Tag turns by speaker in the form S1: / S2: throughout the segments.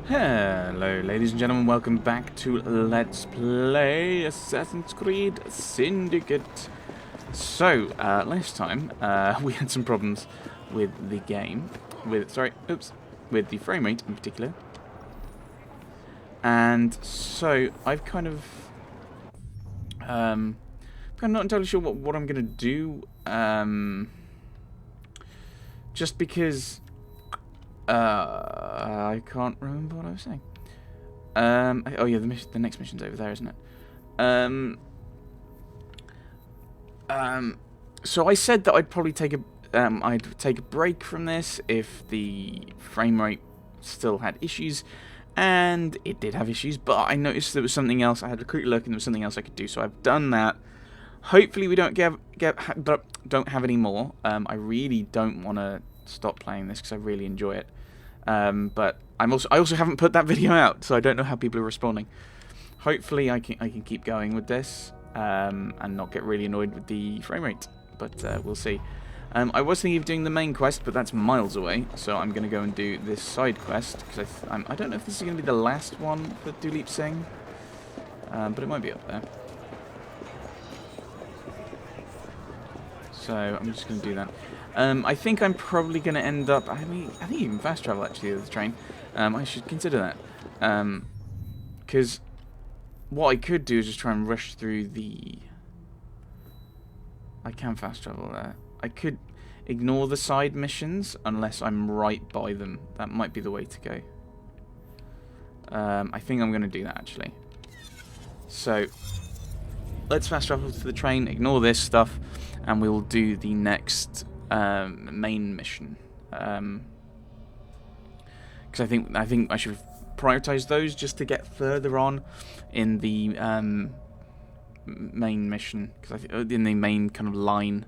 S1: Hello, ladies and gentlemen, welcome back to Let's Play Assassin's Creed Syndicate. So, last time, we had some problems with the game, with the frame rate in particular. And so, I've kind of not entirely sure what I'm going to do, just because I can't remember what I was saying. Oh yeah, the next mission's over there, isn't it? So I said that I'd probably take a break from this if the frame rate still had issues, and it did have issues. But I noticed there was something else. I had a quick look, and there was something else I could do. So I've done that. Hopefully we don't don't have any more. I really don't want to stop playing this because I really enjoy it. But I also haven't put that video out, so I don't know how people are responding. Hopefully I can keep going with this and not get really annoyed with the frame rate, but we'll see. I was thinking of doing the main quest, but that's miles away, so I'm going to go and do this side quest because I don't know if this is going to be the last one for Duleep Singh, but it might be up there. So I'm just going to do that. I think I'm probably going to end up... I think you can fast travel, actually, with the train. I should consider that. Because what I could do is just try and rush through the... I can fast travel there. I could ignore the side missions unless I'm right by them. That might be the way to go. I think I'm going to do that, actually. So, let's fast travel to the train, ignore this stuff, and we will do the next... main mission, because I think I should prioritize those just to get further on in the main mission, because in the main kind of line,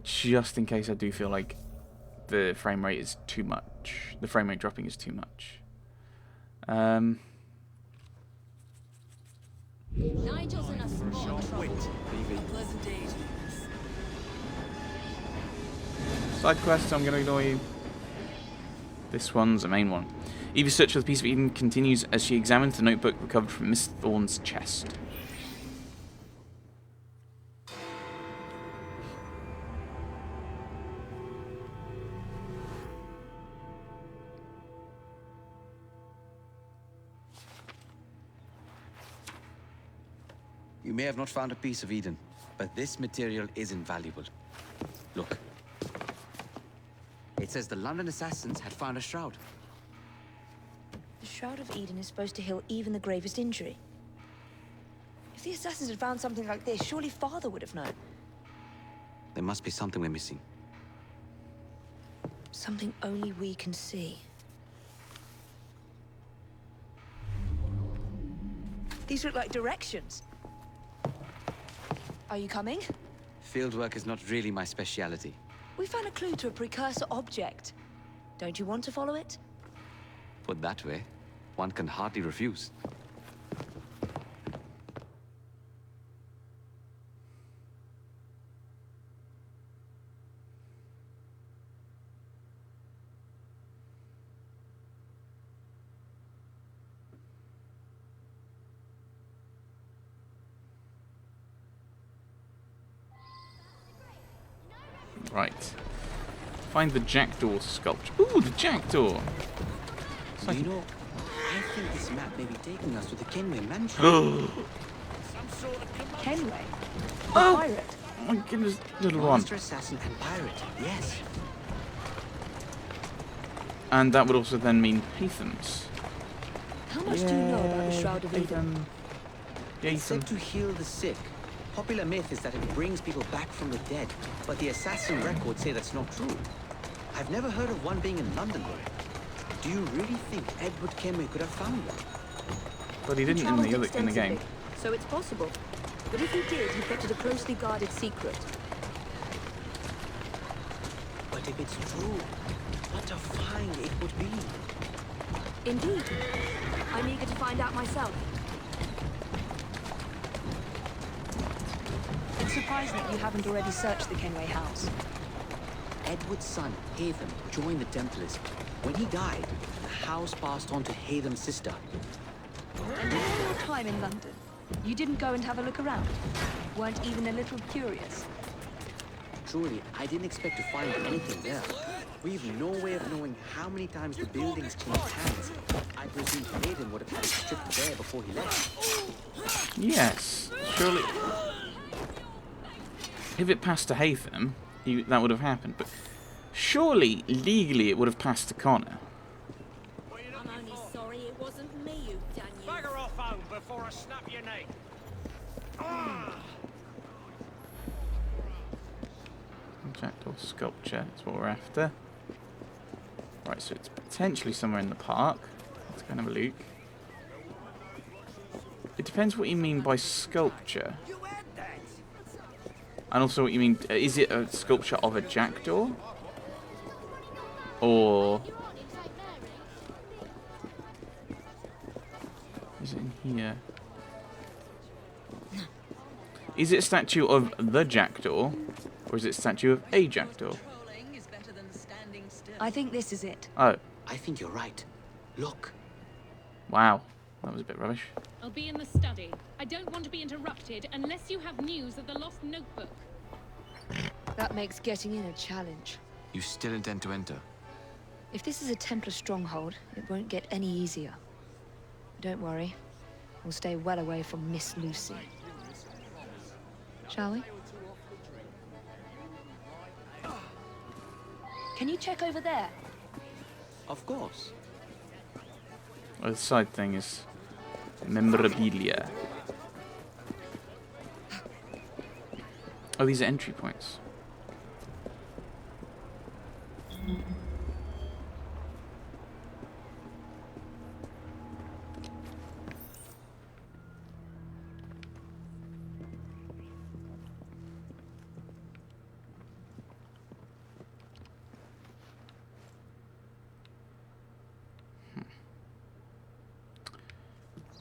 S1: just in case I do feel like the frame rate is too much. The frame rate dropping is too much.
S2: Nigel's in a small trouble. Pleasant day.
S1: Side quest, I'm going to ignore you. This one's the main one. Evie's search for the piece of Eden continues as she examines the notebook recovered from Miss Thorne's chest.
S3: You may have not found a piece of Eden, but this material is invaluable. Look. It says the London assassins had found a shroud.
S4: The Shroud of Eden is supposed to heal even the gravest injury. If the assassins had found something like this, surely Father would have known.
S3: There must be something we're missing.
S4: Something only we can see. These look like directions. Are you coming?
S3: Fieldwork is not really my speciality.
S4: We found a clue to a precursor object. Don't you want to follow it?
S3: Put that way, one can hardly refuse.
S1: Right. Find the jackdaw sculpture. Ooh, the jackdaw!
S3: So you know, I think this map may be taking us to the Kenway mansion.
S4: Kenway?
S1: Oh!
S4: Pirate?
S1: Oh my goodness, little one.
S3: Monster assassin and pirate, yes.
S1: And that would also then mean Haytham's.
S4: How much do you know about the Shroud of Eden?
S3: It's said to heal the sick. Popular myth is that it brings people back from the dead, but the assassin records say that's not true. I've never heard of one being in London, though. Do you really think Edward Kenway could have found one?
S1: But he didn't in the game.
S4: So it's possible. But if he did, he kept it a closely guarded secret.
S3: But if it's true, what a find it would be.
S4: Indeed. I'm eager to find out myself. It's surprising that you haven't already searched the Kenway house.
S3: Edward's son, Haytham, joined the Templars. When he died, the house passed on to Haytham's sister.
S4: And in all your time in London, you didn't go and have a look around? Weren't even a little curious?
S3: Truly, I didn't expect to find anything there. We've no way of knowing how many times the buildings changed hands. I presume Haytham would have had it stripped bare before he left.
S1: Yes, surely. If it passed to Haytham, that would have happened. But surely, legally, it would have passed to Connor.
S2: I'm only sorry it wasn't me who done you.
S5: Bugger off home before I snap your neck.
S1: Jackdaw sculpture is what we're after. Right, so it's potentially somewhere in the park. Let's go and have a look. It depends what you mean by sculpture. And also what you mean, is it a sculpture of a jackdaw? Or is it in here? Is it a statue of the jackdaw? Or is it a statue of a jackdaw?
S4: I think this is it.
S1: Oh,
S3: I think you're right. Look.
S1: wow. That was a bit rubbish.
S6: I'll be in the study. I don't want to be interrupted unless you have news of the lost notebook.
S4: That makes getting in a challenge.
S7: You still intend to enter?
S4: If this is a Templar stronghold, it won't get any easier. Don't worry. We'll stay well away from Miss Lucy. Shall we? Can you check over there?
S3: Of course.
S1: Oh, the side thing is memorabilia. Oh, these are entry points.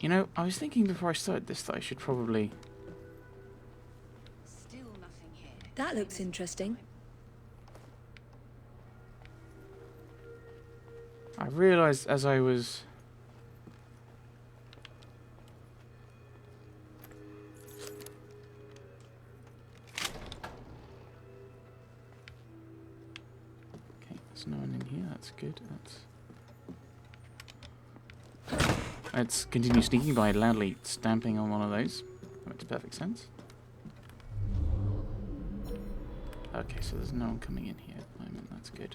S1: You know, I was thinking before I started this that I should probably...
S2: Still nothing here.
S4: That looks interesting.
S1: I realised as I was... Okay, there's no one in here, that's good. Let's continue sneaking by loudly stamping on one of those. That makes perfect sense. Okay, so there's no one coming in here at the moment, that's good.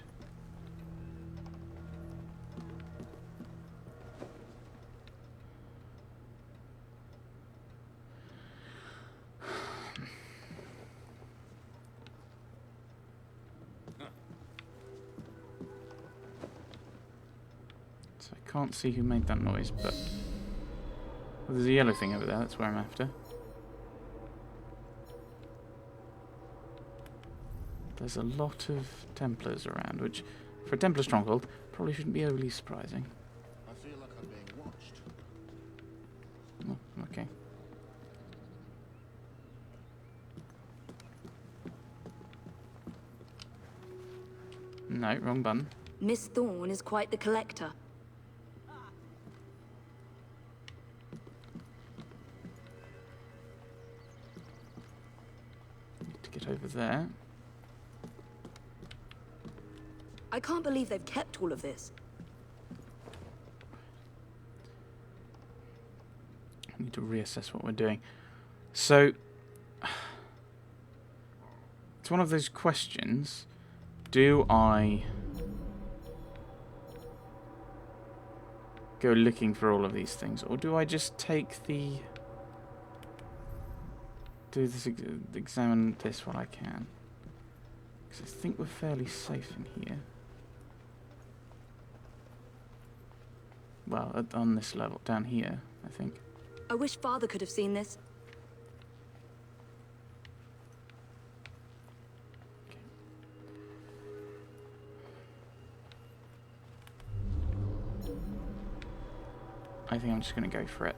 S1: So I can't see who made that noise, but... Well, there's a yellow thing over there, that's where I'm after. There's a lot of Templars around, which, for a Templar stronghold, probably shouldn't be overly surprising.
S8: I feel like I'm being watched.
S1: Oh, okay. No, wrong button.
S4: Miss Thorne is quite the collector.
S1: Need to get over there.
S4: I can't believe they've kept all of this.
S1: I need to reassess what we're doing. So, it's one of those questions. Do I go looking for all of these things, or do I just take the... do this, examine this while I can? Because I think we're fairly safe in here. Well, on this level, down here, I think.
S4: I wish Father could have seen this.
S1: I think I'm just going to go for it.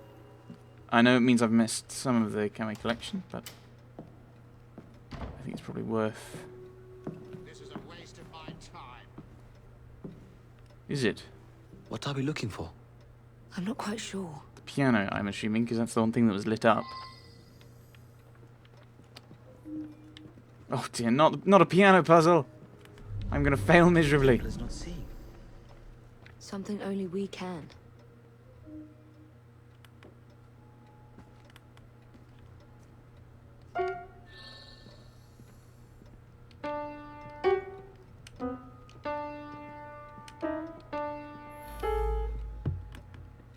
S1: I know it means I've missed some of the Kami collection, but I think it's probably worth...
S8: This is a waste of
S1: Is it?
S3: What are we looking for?
S4: I'm not quite sure.
S1: The piano, I'm assuming, because that's the one thing that was lit up. Oh dear, not a piano puzzle! I'm gonna fail miserably.
S3: Is not seeing.
S4: Something only we can.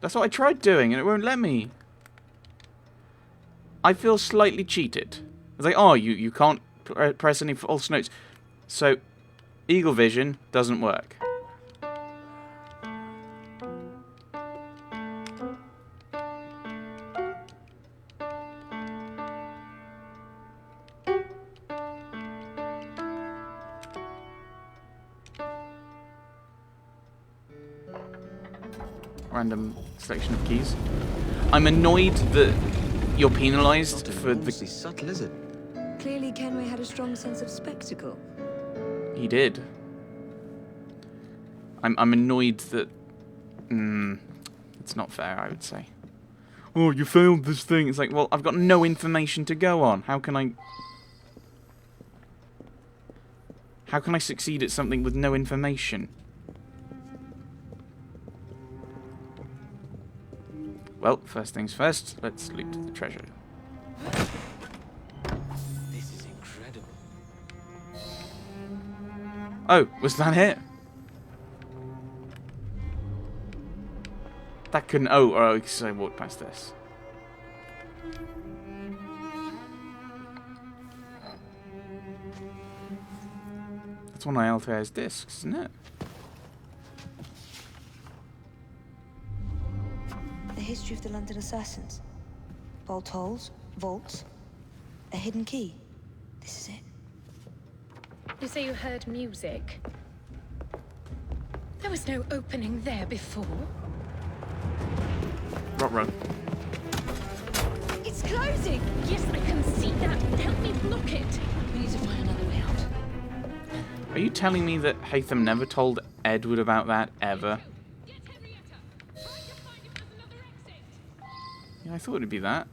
S1: That's what I tried doing, and it won't let me. I feel slightly cheated. It's like, oh, you can't press any false notes. So, Eagle Vision doesn't work. Random selection of keys. I'm annoyed that you're penalised for the...
S3: subtle, is it?
S4: Clearly Kenway had a strong sense of spectacle.
S1: He did. I'm annoyed that... it's not fair, I would say. Oh, you failed this thing. It's like, well, I've got no information to go on. How can I succeed at something with no information? Well, first things first, let's loot the treasure.
S3: This is incredible.
S1: Oh, was that it? That couldn't... Oh, because I walked past this. That's one of Altair's discs, isn't it?
S4: The history of the London assassins. Bolt holes, vaults, a hidden key. This is it.
S6: You say you heard music? There was no opening there before.
S1: Run.
S4: It's closing!
S6: Yes, I can see that. Help me block it.
S4: We need to find another way out.
S1: Are you telling me that Haytham never told Edward about that, ever?
S6: Get Henrietta. Try to find if there's another exit.
S1: Yeah, I thought it'd be that.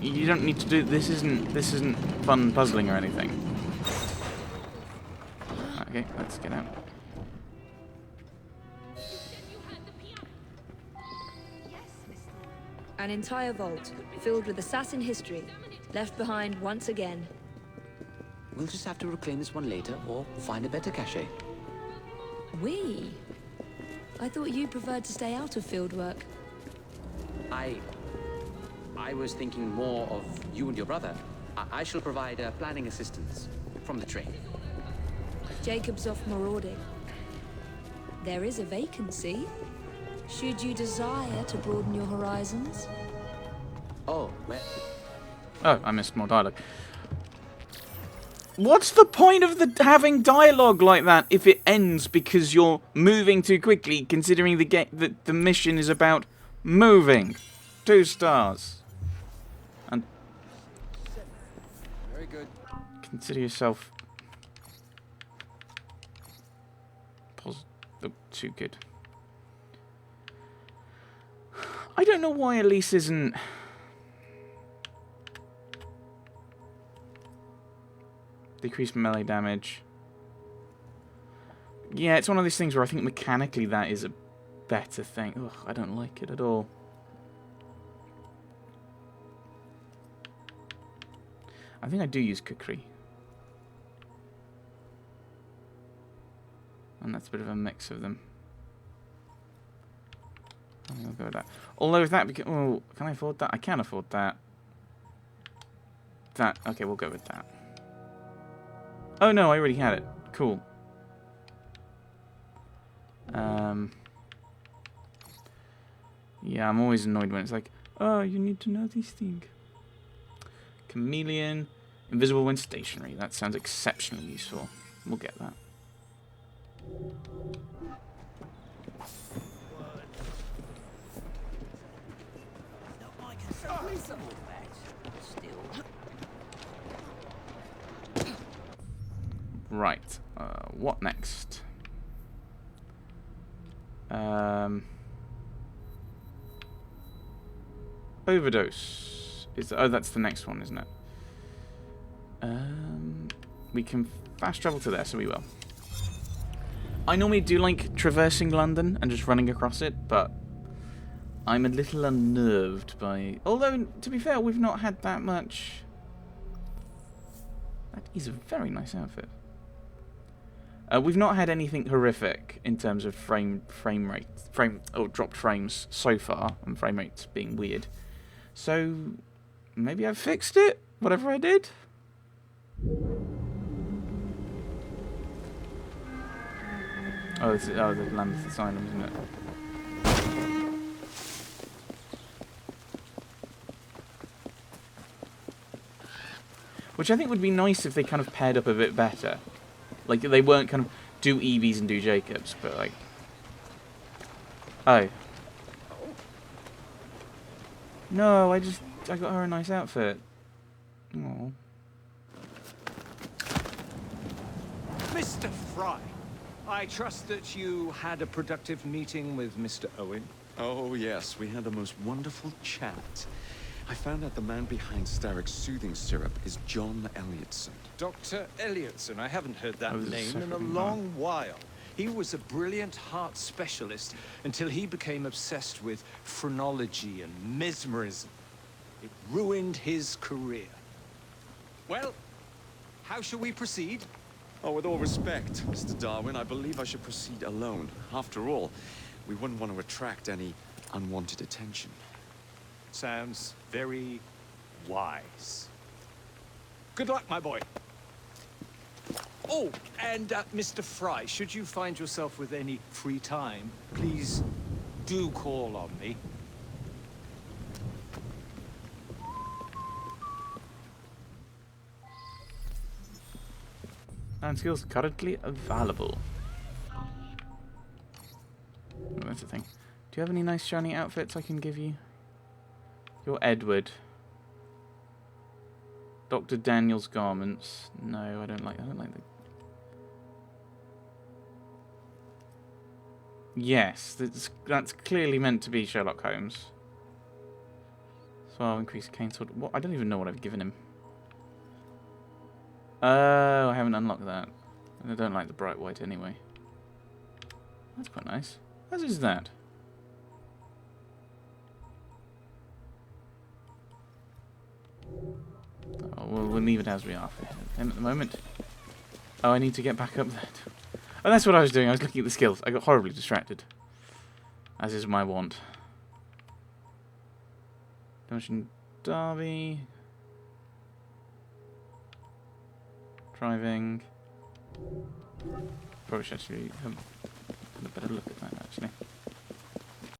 S1: You don't need to do... This isn't fun puzzling or anything. Okay, let's get out.
S6: You said you heard the piano.
S4: An entire vault, filled with assassin history, left behind once again.
S3: We'll just have to reclaim this one later, or find a better cache.
S4: We? I thought you preferred to stay out of field work.
S3: I was thinking more of you and your brother. I shall provide planning assistance from the train.
S4: Jacob's off marauding. There is a vacancy. Should you desire to broaden your horizons?
S3: Oh, well,
S1: Oh, I missed more dialogue. What's the point of having dialogue like that if it ends because you're moving too quickly, considering the mission is about moving? 2 stars. And
S3: very good.
S1: consider yourself too good. I don't know why Elise isn't... Decrease melee damage. Yeah, it's one of these things where I think mechanically that is a better thing. Ugh, I don't like it at all. I think I do use Kukri. And that's a bit of a mix of them. I think I'll go with that. Although if that... Oh, can I afford that? I can afford that. That... Okay, we'll go with that. Oh no, I already had it. Cool. Yeah, I'm always annoyed when it's like, oh, you need to know these things. Chameleon. Invisible when stationary. That sounds exceptionally useful. We'll get that. what next? Overdose. Oh, that's the next one, isn't it? We can fast travel to there, so we will. I normally do like traversing London and just running across it, but I'm a little unnerved by... Although, to be fair, we've not had that much... That is a very nice outfit. We've not had anything horrific in terms of dropped frames so far, and frame rates being weird. So, maybe I've fixed it, whatever I did. Oh, it's the Lambeth Asylum, isn't it? Which I think would be nice if they kind of paired up a bit better. Like, they weren't kind of do Evie's and do Jacob's, but like... Oh. No, I got her a nice outfit. Aww.
S5: Mr. Fry, I trust that you had a productive meeting with Mr. Owen.
S7: Oh, yes, we had the most wonderful chat. I found out the man behind Starrick's soothing syrup is John Elliotson.
S5: Dr. Elliotson, I haven't heard that
S1: I was
S5: name in a
S1: second
S5: long while. He was a brilliant heart specialist until he became obsessed with phrenology and mesmerism. It ruined his career. Well, how shall we proceed?
S7: Oh, with all respect, Mr. Darwin, I believe I should proceed alone. After all, we wouldn't want to attract any unwanted attention.
S5: Sounds very wise. Good luck, my boy. Oh, and Mr. Fry, should you find yourself with any free time, please do call on me.
S1: And skills currently available. Oh, that's the thing. Do you have any nice shiny outfits I can give you? You're Edward. Dr. Daniel's garments. No, I don't like the... Yes, that's clearly meant to be Sherlock Holmes. So I'll increase Kane sword. What? I don't even know what I've given him. Oh, I haven't unlocked that. And I don't like the bright white anyway. That's quite nice. As is that. Oh, we'll leave it as we are for him at the moment. Oh, I need to get back up there. Oh, that's what I was doing. I was looking at the skills. I got horribly distracted. As is my wont. Dungeon Derby. Driving. Probably should actually have a better look at that, actually.